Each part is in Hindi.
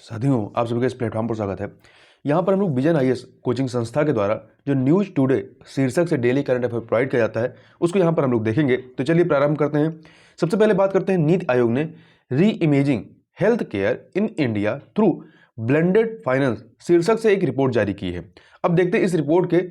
साथियों, आप सभी का इस प्लेटफॉर्म पर स्वागत है। यहाँ पर हम लोग विजन आईएएस कोचिंग संस्था के द्वारा जो न्यूज टुडे शीर्षक से डेली करंट अफेयर प्रोवाइड किया जाता है, उसको यहाँ पर हम लोग देखेंगे। तो चलिए प्रारंभ करते हैं। सबसे पहले बात करते हैं, नीति आयोग ने री imaging health care in India through blended finance शीर्षक से एक रिपोर्ट जारी की है। अब देखते हैं इस रिपोर्ट के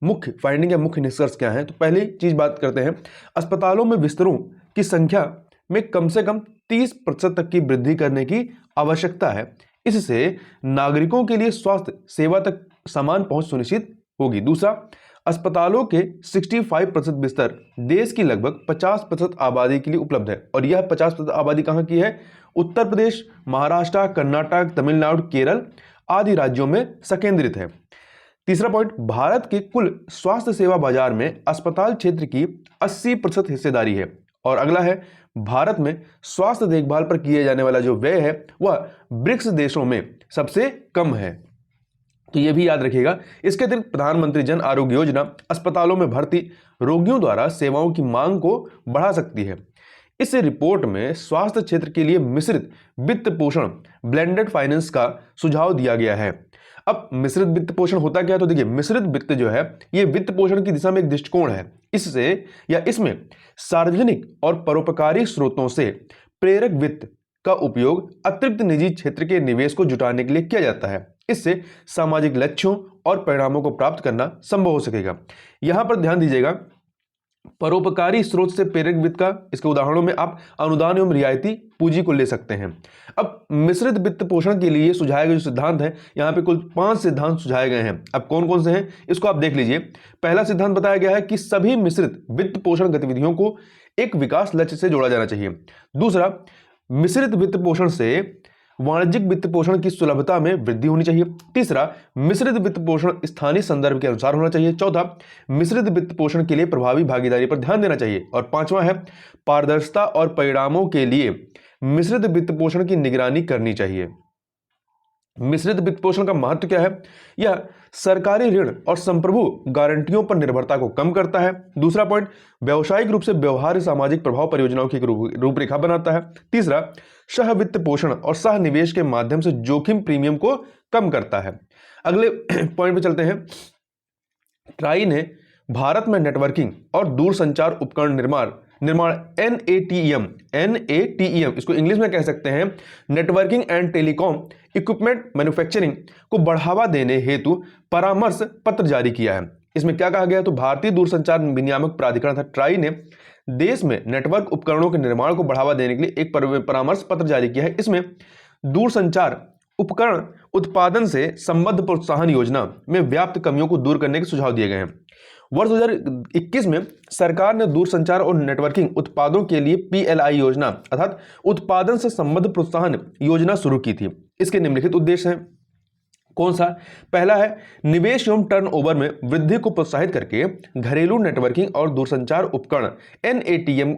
मुख्य फाइंडिंग या मुख्य निष्कर्ष क्या हैं। तो पहली चीज बात करते हैं, अस्पतालों में बिस्तरों की संख्या में कम से कम 30% तक की वृद्धि करने की आवश्यकता है। इससे नागरिकों के लिए स्वास्थ्य सेवा तक समान पहुंच सुनिश्चित होगी। दूसरा, अस्पतालों के 65% बिस्तर देश की लगभग 50% आबादी के लिए उपलब्ध है, और यह 50% आबादी कहां की है? उत्तर प्रदेश, महाराष्ट्र, कर्नाटक, तमिलनाडु, केरल आदि राज्यों में संकेंद्रित है। तीसरा पॉइंट, भारत के कुल स्वास्थ्य सेवा बाजार में अस्पताल क्षेत्र की 80% हिस्सेदारी है। और अगला है, भारत में स्वास्थ्य देखभाल पर किए जाने वाला जो व्यय है वह ब्रिक्स देशों में सबसे कम है। तो यह भी याद रखिएगा। इसके अतिरिक्त प्रधानमंत्री जन आरोग्य योजना अस्पतालों में भर्ती रोगियों द्वारा सेवाओं की मांग को बढ़ा सकती है। इस रिपोर्ट में स्वास्थ्य क्षेत्र के लिए मिश्रित वित्त पोषण ब्लेंडेड फाइनेंस का सुझाव दिया गया है। अब मिश्रित वित्त पोषण होता क्या है? तो देखिए, मिश्रित वित्त जो है ये वित्त पोषण की दिशा में एक दृष्टिकोण है। इससे या इसमें सार्वजनिक और परोपकारी स्रोतों से प्रेरक वित्त का उपयोग अतिरिक्त निजी क्षेत्र के निवेश को जुटाने के लिए किया जाता है। इससे सामाजिक लक्ष्यों और परिणामों को प्राप्त करना संभव हो सकेगा। यहां पर ध्यान दीजिएगा, परोपकारी स्रोत से प्रेरक वित्त का इसके उदाहरणों में आप अनुदान एवं रियायती पूंजी को ले सकते हैं। अब मिश्रित वित्त पोषण के लिए सुझाए गए जो सिद्धांत है, यहाँ पे कुल 5 सिद्धांत सुझाए गए हैं। अब कौन कौन से हैं इसको आप देख लीजिए। पहला सिद्धांत बताया गया है कि सभी मिश्रित वित्त पोषण गतिविधियों को एक विकास लक्ष्य से जोड़ा जाना चाहिए। दूसरा, मिश्रित वित्त पोषण से वाणिज्यिक वित्त पोषण की सुलभता में वृद्धि होनी चाहिए। तीसरा, मिश्रित वित्त पोषण स्थानीय संदर्भ के अनुसार होना चाहिए। चौथा, मिश्रित वित्त पोषण के लिए प्रभावी भागीदारी पर ध्यान देना चाहिए। और पांचवा है, पारदर्शिता और परिणामों के लिए मिश्रित वित्त पोषण की निगरानी करनी चाहिए। मिश्रित वित्त पोषण का महत्व क्या है? यह सरकारी ऋण और संप्रभु गारंटियों पर निर्भरता को कम करता है। दूसरा पॉइंट, व्यावसायिक रूप से व्यवहार्य सामाजिक प्रभाव परियोजनाओं की रूपरेखा बनाता है। तीसरा, सह वित्त पोषण और सह निवेश के माध्यम से जोखिम प्रीमियम को कम करता है। अगले पॉइंट पे चलते हैं। ट्राई ने भारत में नेटवर्किंग और दूरसंचार उपकरण निर्माण NATEM इसको इंग्लिश में कह सकते हैं, networking and telecom equipment manufacturing को बढ़ावा देने हेतु परामर्श पत्र जारी किया है। इसमें क्या कहा गया है? तो भारतीय दूरसंचार विनियामक प्राधिकरण था ट्राई ने देश में नेटवर्क उपकरणों के निर्माण को बढ़ावा देने के लिए एक परामर्श पत्र जारी किया है। इसमें दूरसंचार उपकरण उत्पादन से संबद्ध प्रोत्साहन योजना में व्याप्त कमियों को दूर करने के सुझाव दिए गए हैं। वर्ष 2021 में सरकार ने दूरसंचार और नेटवर्किंग उत्पादों के लिए PLI योजना अर्थात उत्पादन से संबद्ध प्रोत्साहन योजना शुरू की थी। इसके निम्नलिखित उद्देश्य हैं। कौन सा? पहला है, निवेश एवं टर्नओवर में वृद्धि को प्रोत्साहित करके घरेलू नेटवर्किंग और दूरसंचार उपकरण NATM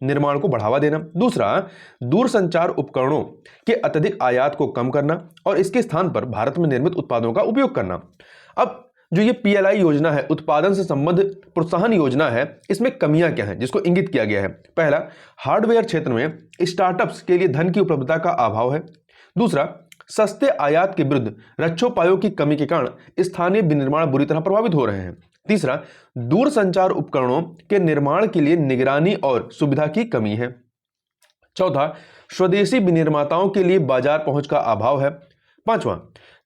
निर्माण को बढ़ावा देना। दूसरा, दूरसंचार उपकरणों के अत्यधिक आयात को कम करना और इसके स्थान पर भारत में निर्मित उत्पादों का उपयोग करना। अब जो ये PLI योजना है, उत्पादन से संबद्ध प्रोत्साहन योजना है, इसमें कमियां क्या हैं जिसको इंगित किया गया है? पहला, हार्डवेयर क्षेत्र में स्टार्टअप्स के लिए धन की उपलब्धता का अभाव है। दूसरा, सस्ते आयात के विरुद्ध रक्षोपायों की कमी के कारण स्थानीय विनिर्माण बुरी तरह प्रभावित हो रहे हैं। तीसरा, दूरसंचार उपकरणों के निर्माण के लिए निगरानी और सुविधा की कमी है। चौथा, स्वदेशी विनिर्माताओं के लिए बाजार पहुंच का अभाव है। पांचवा,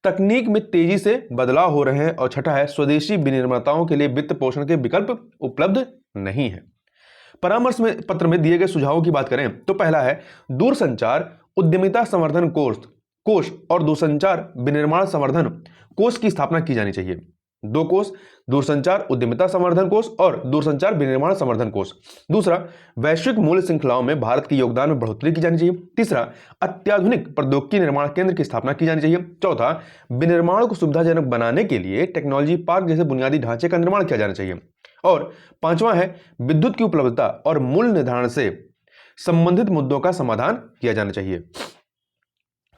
तकनीक में तेजी से बदलाव हो रहे हैं। और छठा है, स्वदेशी विनिर्माताओं के लिए वित्त पोषण के विकल्प उपलब्ध नहीं है। परामर्श में पत्र में दिए गए सुझावों की बात करें तो पहला है, दूरसंचार उद्यमिता संवर्धन कोष और दूरसंचार विनिर्माण संवर्धन कोष की स्थापना की जानी चाहिए। 2 कोष, दूरसंचार उद्यमिता संवर्धन कोष और दूरसंचार विनिर्माण संवर्धन कोष। दूसरा, वैश्विक मूल्य श्रृंखलाओं में भारत के योगदान में बढ़ोतरी की जानी चाहिए। तीसरा, अत्याधुनिक प्रौद्योगिकी निर्माण केंद्र की स्थापना की जानी चाहिए। चौथा, विनिर्माण को सुविधाजनक बनाने के लिए टेक्नोलॉजी पार्क जैसे बुनियादी ढांचे का निर्माण किया जाना चाहिए। और पांचवा है, विद्युत की उपलब्धता और मूल्य निर्धारण से संबंधित मुद्दों का समाधान किया जाना चाहिए।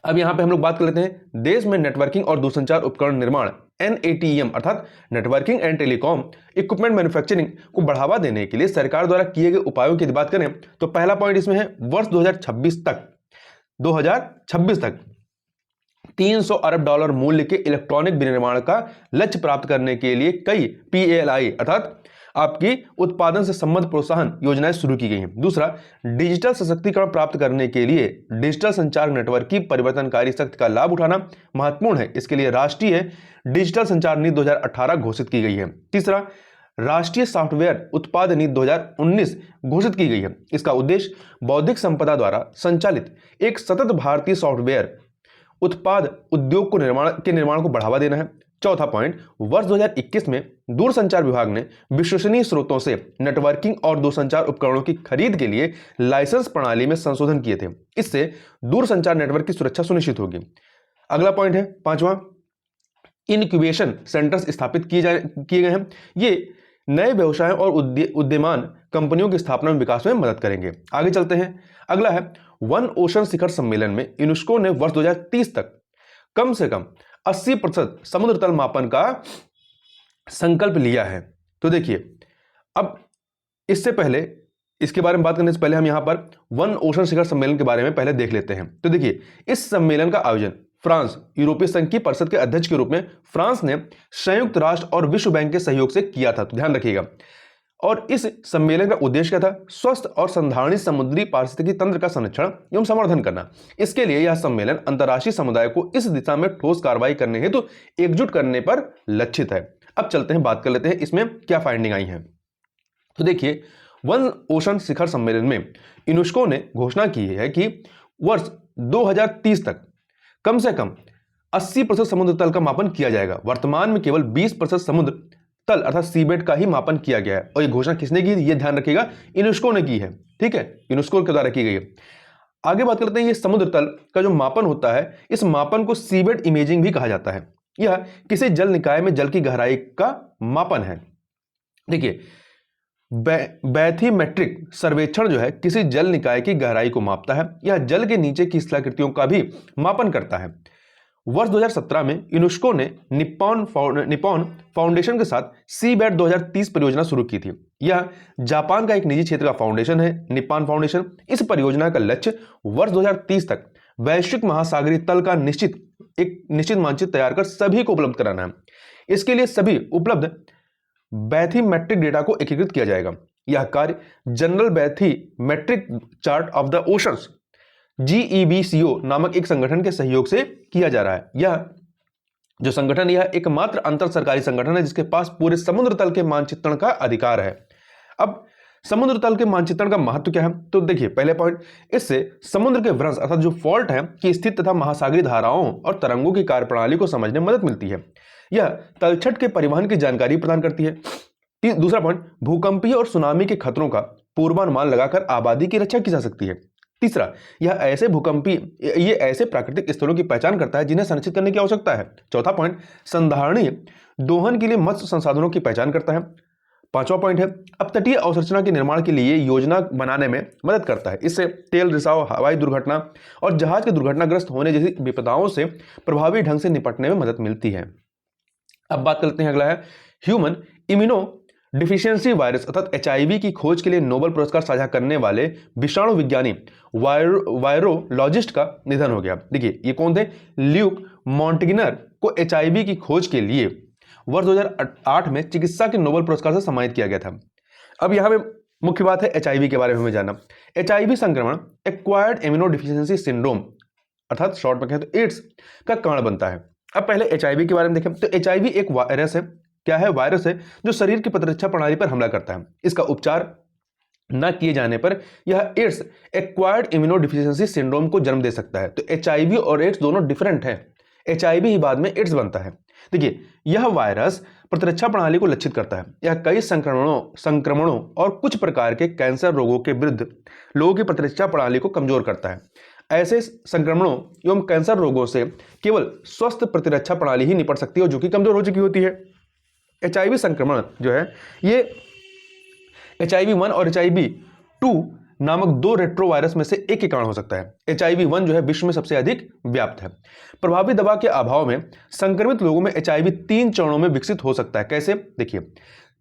अब यहां पे हम लोग बात कर लेते हैं, देश में नेटवर्किंग और दूरसंचार उपकरण निर्माण NATEM अर्थात networking and telecom equipment manufacturing को बढ़ावा देने के लिए सरकार द्वारा किए गए उपायों की बात करें तो पहला पॉइंट इसमें है, वर्ष 2026 तक $300 अरब मूल्य के इलेक्ट्रॉनिक विनिर्माण का लक्ष्य प्राप्त करने के लिए कई PLI अर्थात आपकी उत्पादन से संबंध प्रोत्साहन योजनाएं शुरू की गई हैं। दूसरा, डिजिटल सशक्तिकरण प्राप्त करने के लिए डिजिटल संचार नेटवर्क की परिवर्तनकारी शक्ति का लाभ उठाना महत्वपूर्ण है। इसके लिए राष्ट्रीय डिजिटल संचार नीति 2018 घोषित की गई है। तीसरा, राष्ट्रीय सॉफ्टवेयर उत्पाद नीति 2019 घोषित की गई है। इसका उद्देश्य बौद्धिक संपदा द्वारा संचालित एक सतत भारतीय सॉफ्टवेयर उत्पाद उद्योग को निर्माण को बढ़ावा देना है। चौथा पॉइंट, वर्ष 2021 में दूरसंचार विभाग ने विश्वसनीय स्रोतों से नेटवर्किंग और दूरसंचार उपकरणों की खरीद के लिए लाइसेंस प्रणाली में संशोधन किए थे। इससे दूरसंचार नेटवर्क की सुरक्षा सुनिश्चित होगी। अगला पॉइंट है पांचवा, इनक्यूबेशन सेंटर्स स्थापित किए गए हैं। ये नए व्यवसायों और उद्यमान कंपनियों की स्थापना में विकास में मदद करेंगे। आगे चलते हैं। अगला है वन ओशन शिखर सम्मेलन में यूनेस्को ने वर्ष 2030 तक कम से कम 80% समुद्र तल मापन का संकल्प लिया है। तो देखिए, अब इससे पहले इसके बारे में बात करने से पहले हम यहां पर वन ओशन शिखर सम्मेलन के बारे में पहले देख लेते हैं। तो देखिए, इस सम्मेलन का आयोजन फ्रांस यूरोपीय संघ की परिषद के अध्यक्ष के रूप में फ्रांस ने संयुक्त राष्ट्र और विश्व बैंक के सहयोग से किया था। तो ध्यान रखिएगा। और इस सम्मेलन का उद्देश्य क्या था? स्वस्थ और संधारणीय समुद्री पारिस्थितिकी तंत्र का संरक्षण एवं संवर्धन करना। इसके लिए यह सम्मेलन अंतर्राष्ट्रीय समुदाय को इस दिशा में ठोस कार्रवाई करने हेतु एकजुट करने पर लक्षित है। अब चलते हैं, बात कर लेते हैं इसमें क्या फाइंडिंग आई है। तो देखिए, वन ओशन शिखर सम्मेलन में यूनेस्को ने घोषणा की है कि वर्ष 2030 तक कम से कम 80% समुद्र तल का मापन किया जाएगा। वर्तमान में केवल 20% समुद्र तल अर्थात सीबेड का ही मापन किया गया है। और ये घोषणा किसने की? ये ध्यान रखिएगा, यूनेस्को ने की है। ठीक है, यूनेस्को के द्वारा की गई है। आगे बात करते हैं, ये समुद्र तल का जो मापन होता है, इस मापन को सीबेड इमेजिंग भी कहा जाता है। यह किसी जल निकाय में जल की गहराई का मापन है। देखिए, बैथीमेट्रिक सर्वेक्षण जो है किसी जल निकाय की गहराई को मापता है। यह जल के नीचे की स्थलाकृतियों का भी मापन करता है। वर्ष 2017 में यूनेस्को ने निप्पॉन फाउंडेशन के साथ सीबेड 2030 परियोजना शुरू की थी। यह जापान का एक निजी क्षेत्र का फाउंडेशन है, निप्पॉन फाउंडेशन। इस परियोजना का लक्ष्य वर्ष 2030 तक वैश्विक महासागरीय तल का एक निश्चित मानचित्र तैयार कर सभी को उपलब्ध कराना है। इसके लिए सभी उपलब्ध बैथीमेट्रिक डेटा को एकीकृत किया जाएगा। यह कार्य general bathymetric chart of the oceans GEBCO नामक एक संगठन के सहयोग से किया जा रहा है। यह जो संगठन, यह एकमात्र अंतर सरकारी संगठन है जिसके पास पूरे समुद्र तल के मानचित्रण का अधिकार है। अब समुद्र तल के मानचित्रण का महत्व क्या है? तो देखिए, पहले पॉइंट, इससे समुद्र के भ्रंश अर्थात जो फॉल्ट है की स्थिति तथा महासागरीय धाराओं और तरंगों की कार्यप्रणाली को समझने में मदद मिलती है। यह तलछट के परिवहन की जानकारी प्रदान करती है। दूसरा पॉइंट, भूकंपीय और सुनामी के खतरों का पूर्वानुमान लगाकर आबादी की रक्षा की जा सकती है। तीसरा, ये ऐसे प्राकृतिक स्थलों की पहचान करता है जिन्हें संरक्षित करने की आवश्यकता है। चौथा पॉइंट, संधारणीय दोहन के लिए मत्स्य संसाधनों की पहचान करता है। पांचवा पॉइंट है, अपतटीय अवसंरचना के निर्माण के लिए योजना बनाने में मदद करता है। इससे तेल रिसाव, हवाई दुर्घटना और जहाज के दुर्घटनाग्रस्त होने जैसी विपदाओं से प्रभावी ढंग से निपटने में मदद मिलती है। अब बात करते हैं, अगला है ह्यूमन इम्यूनो डिफिशियंसी वायरस अर्थात HIV की खोज के लिए नोबेल पुरस्कार साझा करने वाले विषाणु विज्ञानी वायरोलॉजिस्ट का निधन हो गया। देखिए, ये कौन थे? ल्यूक मॉन्टेगिनर को HIV की खोज के लिए वर्ष 2008 में चिकित्सा के नोबेल पुरस्कार से सम्मानित किया गया था। अब यहां पे मुख्य बात है HIV के बारे में हमें जानना। HIV संक्रमण एक्वायर्ड इम्यूनो डिफिशियंसी सिंड्रोम अर्थात शॉर्ट में कहें तो एड्स का कारण बनता है। अब पहले HIV के बारे में देखें तो HIV एक वायरस है। क्या है? वायरस है जो शरीर की प्रतिरक्षा प्रणाली पर हमला करता है। इसका उपचार न किए जाने पर यह ads acquired immuno deficiency syndrome को जन्म दे सकता है। तो HIV और एड्स दोनों डिफरेंट हैं। HIV ही बाद में एड्स बनता है। देखिए, यह वायरस प्रतिरक्षा प्रणाली को लक्षित करता है। यह कई संक्रमणों और कुछ प्रकार के कैंसर रोगों के विरुद्ध लोगों की प्रतिरक्षा प्रणाली को कमजोर करता है। ऐसे संक्रमणों एवं कैंसर रोगों से केवल स्वस्थ प्रतिरक्षा प्रणाली ही निपट सकती है जो कि कमजोर हो चुकी होती है। HIV संक्रमण जो है ये HIV-1 और HIV-2 नामक दो रेट्रोवायरस में से एक के कारण हो सकता है। HIV-1 जो है विश्व में सबसे अधिक व्याप्त है। प्रभावी दवा के अभाव में संक्रमित लोगों में HIV 3 चरणों में विकसित हो सकता है। कैसे? देखिए,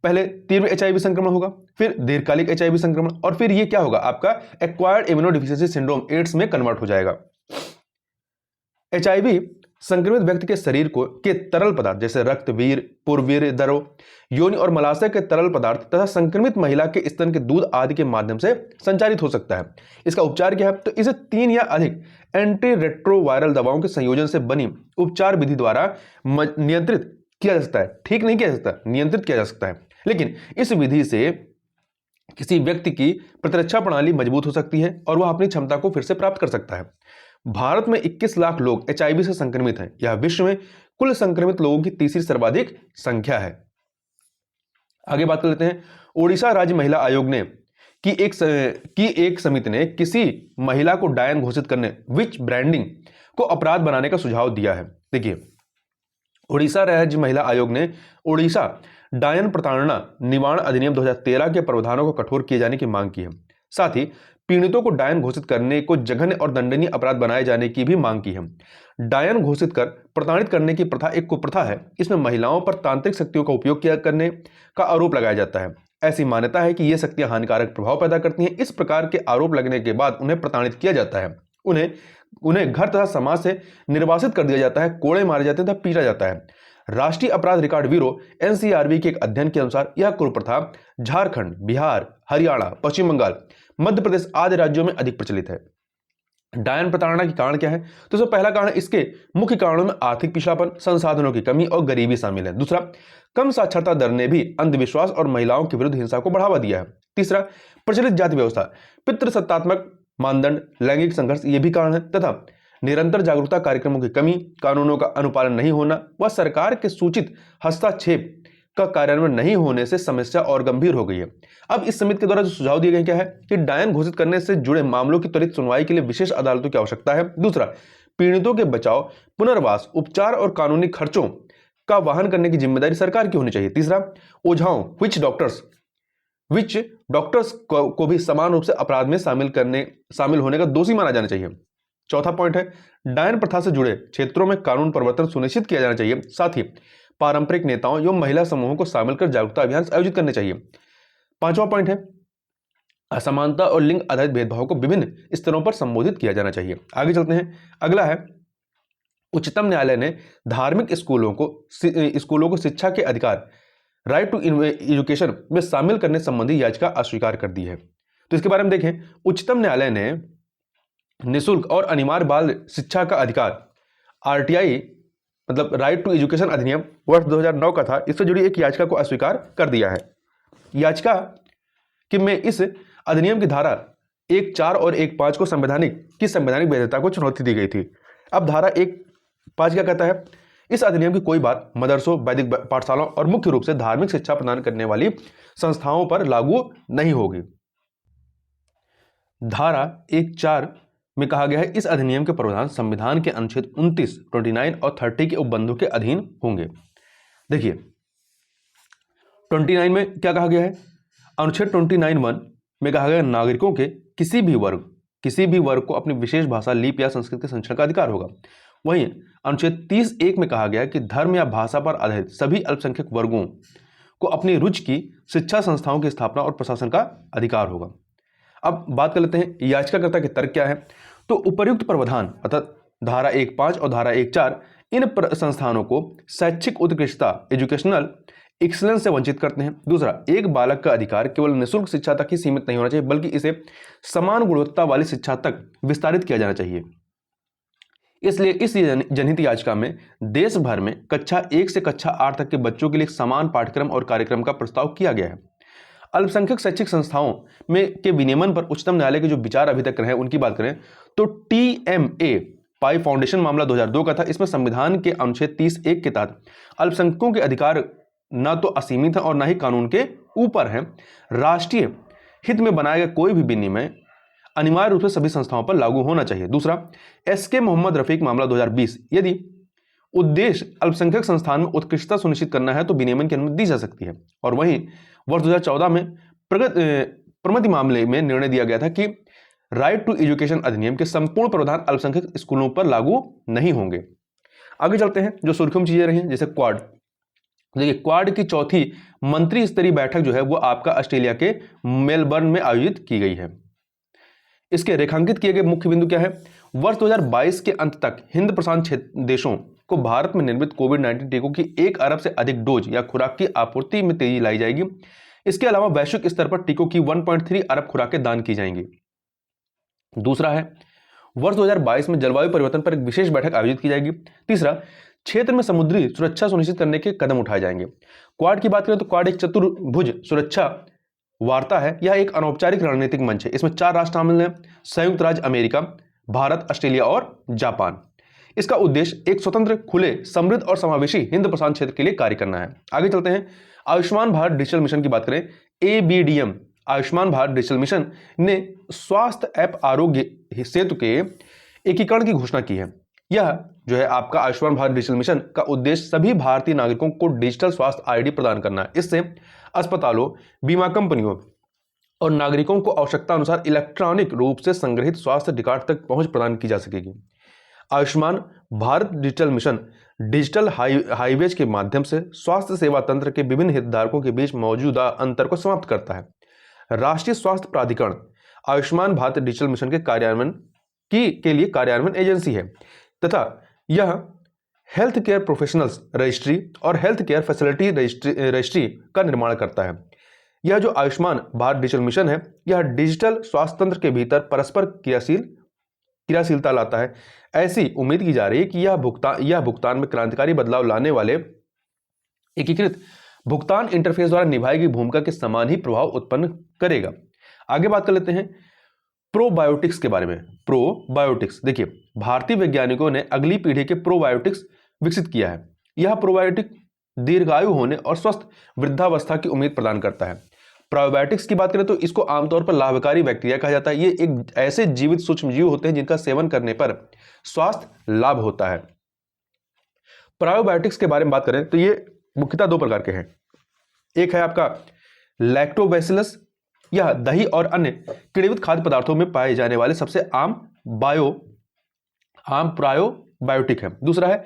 पहले तीव्र HIV संक्रमण होगा, फिर दीर्घकालिक HIV संक्रमण और फिर ये क्या होगा? आपका acquired immuno deficiency syndrome AIDS में कन्वर्ट हो जाएगा। HIV संक्रमित व्यक्ति के शरीर को के तरल पदार्थ जैसे रक्त, वीर, पुरवीर, द्रव, योनि और मलाशय के तरल पदार्थ तथा संक्रमित महिला के स्तन के दूध आदि के माध्यम से संचारित हो सकता है। इसका उपचार क्या है? तो इसे 3 या अधिक एंटी रेट्रोवायरल दवाओं के संयोजन से बनी उपचार विधि द्वारा नियंत्रित किया जा सकता है। ठीक नहीं किया जा सकता, नियंत्रित किया जा सकता है। लेकिन इस विधि से किसी व्यक्ति की प्रतिरक्षा प्रणाली मजबूत हो सकती है और वह अपनी क्षमता को फिर से प्राप्त कर सकता है। भारत में 21 लाख लोग HIV से संक्रमित हैं। यह विश्व में कुल संक्रमित लोगों की तीसरी सर्वाधिक संख्या है। आगे बात कर लेते हैं। ओडिशा राज्य महिला आयोग ने एक समिति ने किसी महिला को डायन घोषित करने, विच ब्रांडिंग को अपराध बनाने का सुझाव दिया है। देखिए, ओडिशा राज्य महिला आयोग ने ओडिशा डायन प्रताड़ना निवारण अधिनियम 2013 के प्रावधानों को कठोर किए जाने की मांग की है। साथ ही पीड़ितों को डायन घोषित करने को जघन्य और दंडनीय अपराध बनाए जाने की भी मांग की है। डायन घोषित कर प्रताड़ित करने की प्रथा एक कुप्रथा है। इसमें महिलाओं पर तांत्रिक शक्तियों का उपयोग किया करने का आरोप लगाया जाता है। ऐसी मान्यता है कि ये शक्तियां हानिकारक प्रभाव पैदा करती हैं। इस प्रकार के आरोप लगने के बाद उन्हें प्रताड़ित किया जाता है। उन्हें घर तथा समाज से निर्वासित कर दिया जाता है, कोड़े मारे जाते हैं तथा पीटा जाता है। राष्ट्रीय अपराध रिकॉर्ड ब्यूरो NCRB के एक अध्ययन के अनुसार यह कुप्रथा झारखंड, बिहार, हरियाणा, पश्चिम बंगाल, मध्य प्रदेश आदि राज्यों में अधिक प्रचलित है। डायन प्रताड़ना के कारण क्या है? तो इसमें पहला कारण, इसके मुख्य कारणों में आर्थिक पिछड़ापन, संसाधनों की कमी और गरीबी शामिल है। दूसरा, कम साक्षरता दर ने भी अंधविश्वास और महिलाओं के विरुद्ध हिंसा को बढ़ावा दिया है। तीसरा, प्रचलित जाति व्यवस्था, पितृसत्तात्मक मानदंड, लैंगिक संघर्ष ये भी कारण है। तथा निरंतर जागरूकता कार्यक्रमों की कमी, कानूनों का अनुपालन नहीं होना व सरकार के सूचित हस्तक्षेप का कार्यान्वयन नहीं होने से समस्या और गंभीर हो गई है। अब इस समिति के द्वारा जो सुझाव दिए गए क्या है कि डायन घोषित करने से जुड़े मामलों की त्वरित सुनवाई के लिए विशेष अदालतों की आवश्यकता है। दूसरा, पीड़ितों के बचाव, पुनर्वास, उपचार और कानूनी खर्चों का वहन करने की जिम्मेदारी सरकार की होनी चाहिए। तीसरा, ओझाओं, विच डॉक्टर्स को भी समान रूप से अपराध में शामिल होने का दोषी माना जाना चाहिए। चौथा पॉइंट है, डायन प्रथा से जुड़े क्षेत्रों में कानून परिवर्तन सुनिश्चित किया जाना चाहिए। साथ ही पारंपरिक नेताओं एवं महिला समूहों को शामिल कर जागरूकता अभियान आयोजित करने चाहिए। पांचवा पॉइंट है, असमानता और लिंग आधारित भेदभाव को विभिन्न स्तरों पर संबोधित किया जाना चाहिए। आगे चलते हैं। अगला है, उच्चतम न्यायालय ने धार्मिक स्कूलों को शिक्षा के अधिकार, राइट टू एजुकेशन में शामिल करने संबंधी याचिका अस्वीकार कर दी है। तो इसके बारे में देखें। उच्चतम न्यायालय ने निःशुल्क और अनिवार्य बाल शिक्षा का अधिकार, RTI मतलब राइट टू एजुकेशन अधिनियम वर्ष 2009 का था, इससे जुड़ी एक याचिका को अस्वीकार कर दिया है। याचिका कि में इस अधिनियम की धारा 1.4 और 1.5 को संवैधानिक वैधता को चुनौती दी गई थी। अब धारा 1.5 क्या कहता है? इस अधिनियम की कोई बात मदरसों, वैदिक पाठशालाओं और मुख्य रूप से धार्मिक शिक्षा प्रदान करने वाली संस्थाओं पर लागू नहीं होगी। धारा 1.4 में कहा गया है, इस अधिनियम के प्रावधान संविधान के अनुच्छेद 29, 29 और 30 के उपबंधों के अधीन होंगे। देखिए 29 में क्या कहा गया है? अनुच्छेद 29(1) में कहा गया, नागरिकों के किसी भी वर्ग को अपनी विशेष भाषा, लिपि या संस्कृति के संरक्षण का अधिकार होगा। वहीं अनुच्छेद 30(1) में कहा गया कि धर्म या भाषा पर आधारित सभी अल्पसंख्यक वर्गों को अपनी रुचि की शिक्षा संस्थाओं की स्थापना और प्रशासन का अधिकार होगा। अब बात कर लेते हैं याचिकाकर्ता के तर्क क्या है। तो उपर्युक्त प्रावधान अर्थात धारा 1.5 और धारा 1.4 इन संस्थानों को शैक्षिक उत्कृष्टता, एजुकेशनल एक्सीलेंस से वंचित करते हैं। दूसरा, एक बालक का अधिकार केवल निःशुल्क शिक्षा तक ही सीमित नहीं होना चाहिए, बल्कि इसे समान गुणवत्ता वाली शिक्षा तक विस्तारित किया जाना चाहिए। इसलिए इस जनहित याचिका में देश भर में कक्षा 1 से कक्षा 8 तक के बच्चों के लिए समान पाठ्यक्रम और कार्यक्रम का प्रस्ताव किया गया है। अल्पसंख्यक शैक्षिक संस्थाओं में के विनियमन पर उच्चतम न्यायालय के जो विचार अभी तक रहे उनकी बात करें तो TMA पाई फाउंडेशन मामला 2002 का था। इसमें संविधान के अनुच्छेद 30(1) के तहत अल्पसंख्यकों के अधिकार न तो असीमित है और न ही कानून के ऊपर है। राष्ट्रीय हित में बनाया गया कोई भी विनियम अनिवार्य रूप से सभी संस्थाओं पर लागू होना चाहिए। दूसरा, SK मोहम्मद रफीक मामला 2020, यदि उद्देश्य अल्पसंख्यक संस्थान में उत्कृष्टता सुनिश्चित करना है तो विनियमन की अनुमति दी जा सकती है। और वहीं वर्ष 2014 में प्रगति मामले में निर्णय दिया गया था कि राइट टू एजुकेशन अधिनियम के संपूर्ण प्रावधान अल्पसंख्यक स्कूलों पर लागू नहीं होंगे। आगे चलते हैं। जो सुर्खियों में चीजें रही हैं, जैसे क्वाड। देखिए, क्वाड की चौथी मंत्री स्तरीय बैठक जो है वो आपका ऑस्ट्रेलिया के मेलबर्न में आयोजित की गई है। इसके रेखांकित किए गए मुख्य बिंदु क्या है? वर्ष 2022 के अंत तक हिंद प्रशांत क्षेत्र देशों को भारत में निर्मित कोविड-19 टीकों की 1 अरब से अधिक डोज या खुराक की आपूर्ति में तेजी लाई जाएगी। इसके अलावा वैश्विक स्तर पर टीकों की 1.3 अरब खुराकें दान की जाएंगी। दूसरा है, वर्ष 2022 में जलवायु परिवर्तन पर एक विशेष बैठक आयोजित की जाएगी। तीसरा, क्षेत्र में समुद्री सुरक्षा सुनिश्चित करने के कदम उठाए जाएंगे। क्वाड की बात करें तो क्वाड एक चतुर्भुज सुरक्षा वार्ता है। यह एक अनौपचारिक रणनीतिक मंच है। इसमें 4 राष्ट्र शामिल हैं, संयुक्त राज्य अमेरिका, भारत, ऑस्ट्रेलिया और जापान। इसका उद्देश्य एक स्वतंत्र, खुले, समृद्ध और समावेशी हिंद प्रशांत क्षेत्र के लिए कार्य करना है। आगे चलते हैं, आयुष्मान भारत डिजिटल मिशन की बात करें। ABDM Ayushman Bharat digital mission ने स्वास्थ्य ऐप आरोग्य सेतु के एकीकरण की घोषणा की है। यह जो है आपका आयुष्मान भारत डिजिटल मिशन का उद्देश्य सभी भारतीय नागरिकों को डिजिटल स्वास्थ्य ID प्रदान करना है। इससे अस्पतालों, बीमा कंपनियों और नागरिकों को आवश्यकता अनुसार इलेक्ट्रॉनिक रूप से संग्रहित स्वास्थ्य रिकॉर्ड तक पहुंच प्रदान की जा सकेगी। Ayushman Bharat digital mission digital highways के माध्यम से स्वास्थ्य सेवा तंत्र के विभिन्न हितधारकों के बीच मौजूदा अंतर को समाप्त करता है। राष्ट्रीय स्वास्थ्य प्राधिकरण आयुष्मान भारत डिजिटल मिशन के कार्यान्वयन के लिए कार्यान्वयन एजेंसी है तथा यह हेल्थ केयर प्रोफेशनल्स रजिस्ट्री और हेल्थ केयर फैसिलिटी रजिस्ट्री का निर्माण करता है। यह जो आयुष्मान भारत डिजिटल मिशन है, यह डिजिटल स्वास्थ्य तंत्र के भीतर परस्पर क्रियाशीलता लाता है। ऐसी उम्मीद की जा रही है कि यह भुगतान में क्रांतिकारी बदलाव लाने वाले एकीकृत भुगतान इंटरफेस द्वारा निभाई गई भूमिका के समान ही प्रभाव उत्पन्न करेगा। आगे बात कर लेते हैं प्रोबायोटिक्स के बारे में। प्रोबायोटिक्स, देखिए, भारतीय वैज्ञानिकों ने अगली पीढ़ी के प्रोबायोटिक्स विकसित किया है। यह प्रोबायोटिक दीर्घायु होने और स्वस्थ वृद्धावस्था की उम्मीद प्रदान करता है। प्रोबायोटिक्स की बात करें तो इसको आमतौर पर लाभकारी बैक्टीरिया कहा जाता है। ये एक ऐसे जीवित सूक्ष्मजीव होते हैं जिनका सेवन करने पर स्वास्थ्य लाभ होता है। प्रोबायोटिक्स के बारे में बात करें तो ये मुख्यतः 2 प्रकार के हैं। एक है आपका लैक्टोबैसिलस, यह दही और अन्य किण्वित खाद्य पदार्थों में पाए जाने वाले सबसे आम प्रोबायोटिक है। दूसरा है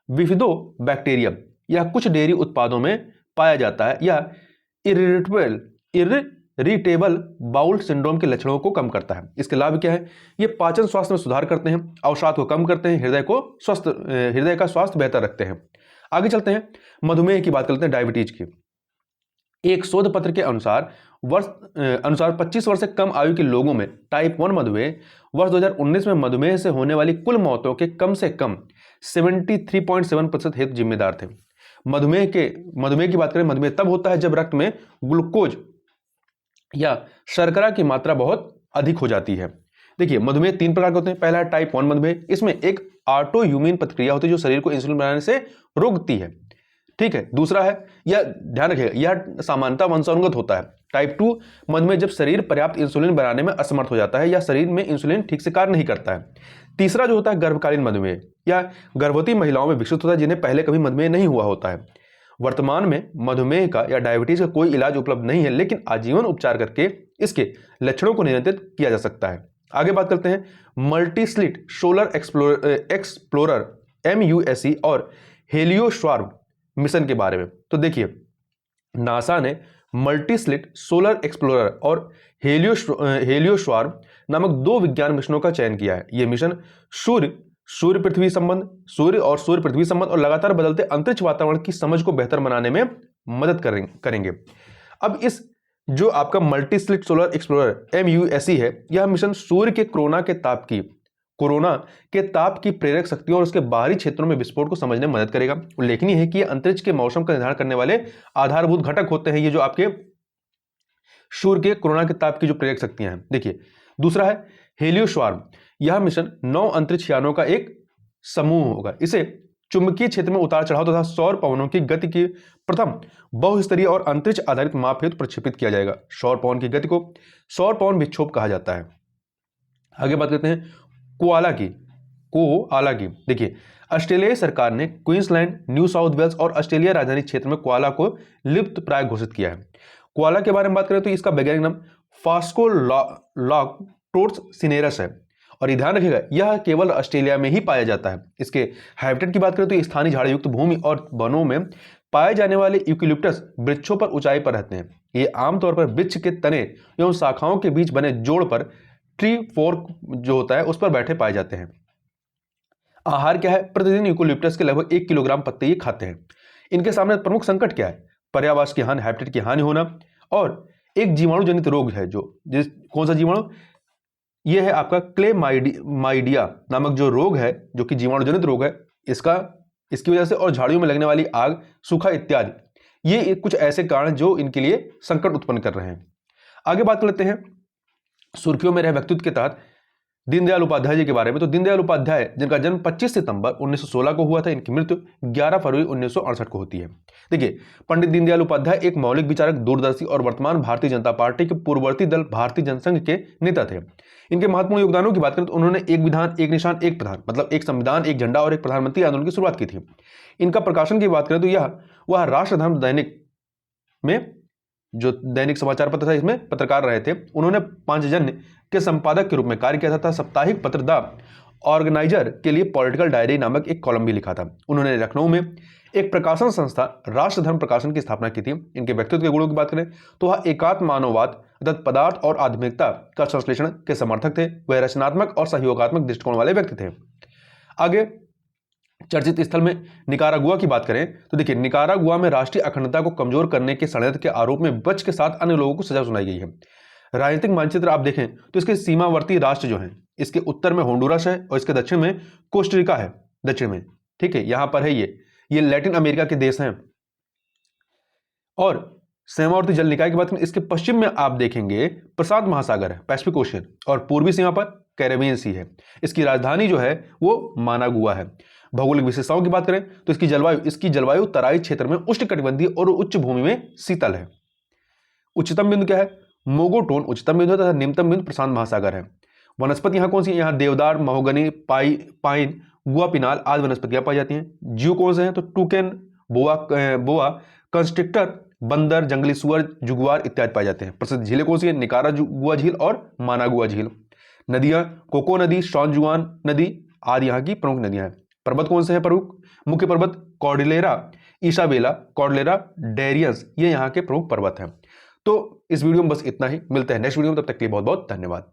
विफिडोबैक्टीरियम, यह कुछ डेयरी उत्पादों में पाया जाता है। यह इरिटेबल बाउल सिंड्रोम के लक्षणों को कम करता है। इसके लाभ क्या है? ये पाचन स्वास्थ्य में सुधार करते हैं, अवसाद को कम करते हैं, हृदय का स्वास्थ्य बेहतर रखते हैं। आगे चलते हैं, मधुमेह की बात करते हैं, डायबिटीज की। एक शोध पत्र के अनुसार 25 वर्ष से कम आयु के लोगों में टाइप 1 मधुमेह वर्ष 2019 में मधुमेह से होने वाली कुल मौतों के कम से कम 73.7% हेतु जिम्मेदार थे। मधुमेह की बात करें, मधुमेह तब होता है जब रक्त में ग्लूकोज या शर्करा की मात्रा बहुत अधिक हो जाती है। देखिए, मधुमेह 3 प्रकार के होते हैं। पहला है टाइप 1 मधुमेह, इसमें एक ऑटो इम्यून प्रतिक्रिया होती है जो शरीर को इंसुलिन बनाने से रोकती है। ठीक है। दूसरा है, यह ध्यान रखिएगा, यह सामान्यतः वंशानुगत होता है। टाइप 2 मधुमेह जब शरीर पर्याप्त इंसुलिन बनाने में असमर्थ हो जाता है या शरीर में इंसुलिन ठीक से कार्य नहीं करता है। तीसरा जो होता है गर्भकालीन मधुमेह, या गर्भवती महिलाओं में विकसित होता है जिन्हें पहले कभी मधुमेह नहीं हुआ होता है। वर्तमान में मधुमेह का या डायबिटीज का कोई इलाज उपलब्ध नहीं है, लेकिन आजीवन उपचार करके इसके लक्षणों को नियंत्रित किया जा सकता है। आगे बात करते हैं मल्टीस्लिट सोलर एक्सप्लोरर MUSE और हेलियोस्वार्म मिशन के बारे में। तो देखिए, नासा ने मल्टीस्लिट सोलर एक्सप्लोरर और हेलियोस्वार्म नामक 2 विज्ञान मिशनों का चयन किया है। ये मिशन सूर्य पृथ्वी संबंध और लगातार बदलते अंतरिक्ष वातावरण की समझ को बेहतर बनाने में मदद करेंगे। अब इस जो आपका मल्टीस्लिट सोलर एक्सप्लोरर MUSE है, यह मिशन सूर्य के कोरोना के ताप की प्रेरक शक्तियों और उसके बाहरी क्षेत्रों में विस्फोट को समझने में मदद करेगा। उल्लेखनीय है कि यह अंतरिक्ष के मौसम का निर्धारण करने वाले आधारभूत घटक होते हैं, ये जो आपके सूर्य के कोरोना के ताप की जो प्रेरक शक्तियां हैं। देखिए, दूसरा है हेलियोस्वार्म, यह मिशन 9 अंतरिक्ष यानों का एक समूह होगा। इसे चुंबकीय क्षेत्र में उतार चढ़ाव तथा सौर पवनों की गति की प्रथम बहुस्तरीय और अंतरिक्ष आधारित माप हेतु प्रक्षेपित किया जाएगा। सौर पवन की गति को सौर पवन विक्षोभ कहा जाता है। आगे बात करते हैं कोआला की। देखिए, ऑस्ट्रेलियाई सरकार ने क्वींसलैंड, न्यू साउथ वेल्स और ऑस्ट्रेलिया राजधानी क्षेत्र में कोआला को लुप्त प्राय घोषित किया है। कोआला के बारे में बात करें तो इसका वैज्ञानिक नाम फास्कोलॉक्टोर्स सिनेरस है और ध्यान रखिएगा, यह केवल ऑस्ट्रेलिया में ही पाया जाता है। इसके हैबिटेट की बात करें तो स्थानीय झाड़युक्त भूमि और वनों में पाए जाने वाले यूकेलिप्टस वृक्षों पर ऊंचाई पर रहते हैं। ये आमतौर पर वृक्ष के तने एवं शाखाओं के बीच बने जोड़ पर ट्री फोर्क जो होता है उस पर बैठे पाए जाते हैं। आहार क्या है? प्रतिदिन यूकोलिप्टस के लगभग 1 किलोग्राम पत्ते ये खाते हैं। इनके सामने प्रमुख संकट क्या है? पर्यावरण की हानि, हैबिटेट की हानि होना, और एक जीवाणु जनित रोग है कौन सा जीवाणु? ये है आपका क्लेमाइडिया नामक जो रोग है, जो कि जीवाणु जनित रोग है, इसकी वजह से, और झाड़ियों में लगने वाली आग, सूखा इत्यादि, ये कुछ ऐसे कारण जो इनके लिए संकट उत्पन्न कर रहे हैं। आगे बात कर लेते हैं सुर्खियों में रहे व्यक्तित्व के तहत दीनदयाल उपाध्याय जी के बारे में। तो दीनदयाल उपाध्याय, जिनका जन्म 25 सितंबर 1916 को हुआ था, इनकी मृत्यु 11 फरवरी 1968 को होती है। देखिए, पंडित दीनदयाल उपाध्याय एक मौलिक विचारक, दूरदर्शी और वर्तमान भारतीय जनता पार्टी के पूर्ववर्ती दल भारतीय जनसंघ के नेता थे। इनके महत्वपूर्ण योगदानों की बात करें तो उन्होंने एक विधान एक निशान एक प्रधान, मतलब एक संविधान एक झंडा और एक प्रधानमंत्री आंदोलन की शुरुआत की थी। इनका प्रकाशन की बात करें तो वह राष्ट्रधर्म दैनिक में, जो दैनिक समाचार पत्र था, इसमें पत्रकार रहे थे। उन्होंने पांचजन्य के संपादक के रूप में कार्य किया था। साप्ताहिक पत्र द ऑर्गेनाइजर के लिए पॉलिटिकल डायरी नामक एक कॉलम भी लिखा था। उन्होंने लखनऊ में एक प्रकाशन संस्था राष्ट्रधर्म प्रकाशन की स्थापना की थी। इनके व्यक्तित्व के गुणों की बात करें तो वह एकात्म मानववाद अर्थात पदार्थ और आध्यात्मिकता का संश्लेषण के समर्थक थे। वह रचनात्मक और सहयोगात्मक दृष्टिकोण वाले व्यक्ति थे। आगे चर्चित स्थल में निकारागुआ की बात करें तो देखिए, निकारागुआ में राष्ट्रीय अखंडता को कमजोर करने के षड्यंत्र के आरोप में विपक्ष के साथ अन्य लोगों को सजा सुनाई गई है। राजनीतिक मानचित्र आप देखें तो इसके सीमावर्ती राष्ट्र जो हैं, इसके उत्तर में होंडुरास है और इसके दक्षिण में कोस्टरिका है, दक्षिण में, ठीक है, यहां पर है ये लैटिन अमेरिका के देश हैं। और सीमावर्ती जल निकाय की बात करें, इसके पश्चिम में आप देखेंगे प्रशांत महासागर है, पैसिफिक ओशियन, और पूर्वी सीमा पर कैरेबियन सी है। इसकी राजधानी जो है वो मानागुआ है। भौगोलिक विशेषताओं की बात करें तो इसकी जलवायु तराई क्षेत्र में उष्णकटिबंधीय और उच्च भूमि में शीतल है। उच्चतम बिंदु क्या है? मोगोटोन उच्चतम बिंदु तथा निम्नतम बिंदु प्रशांत महासागर है। वनस्पति यहाँ कौन सी है? यहाँ देवदार, महोगनी, पाइन, गुआ पिनाल आदि वनस्पतियां पाई जाती हैं। जीव कौन से हैं? तो टूकेन, बोआ, कंस्ट्रिक्टर, बंदर, जंगली सुअर, जुगुआर इत्यादि पाए जाते हैं। प्रसिद्ध झीलें कौन सी है? निकारागुआ झील और मानागुआ झील। नदियां कोको नदी, शॉन जुआन नदी आदि यहाँ की प्रमुख नदियां हैं। पर्वत कौन से हैं प्रमुख? मुख्य पर्वत कॉर्डिलेरा इसाबेला, कॉर्डिलेरा डेरियस, ये यहाँ के प्रमुख पर्वत हैं। तो इस वीडियो में बस इतना ही। मिलते हैं नेक्स्ट वीडियो में, तब तक के लिए बहुत बहुत धन्यवाद।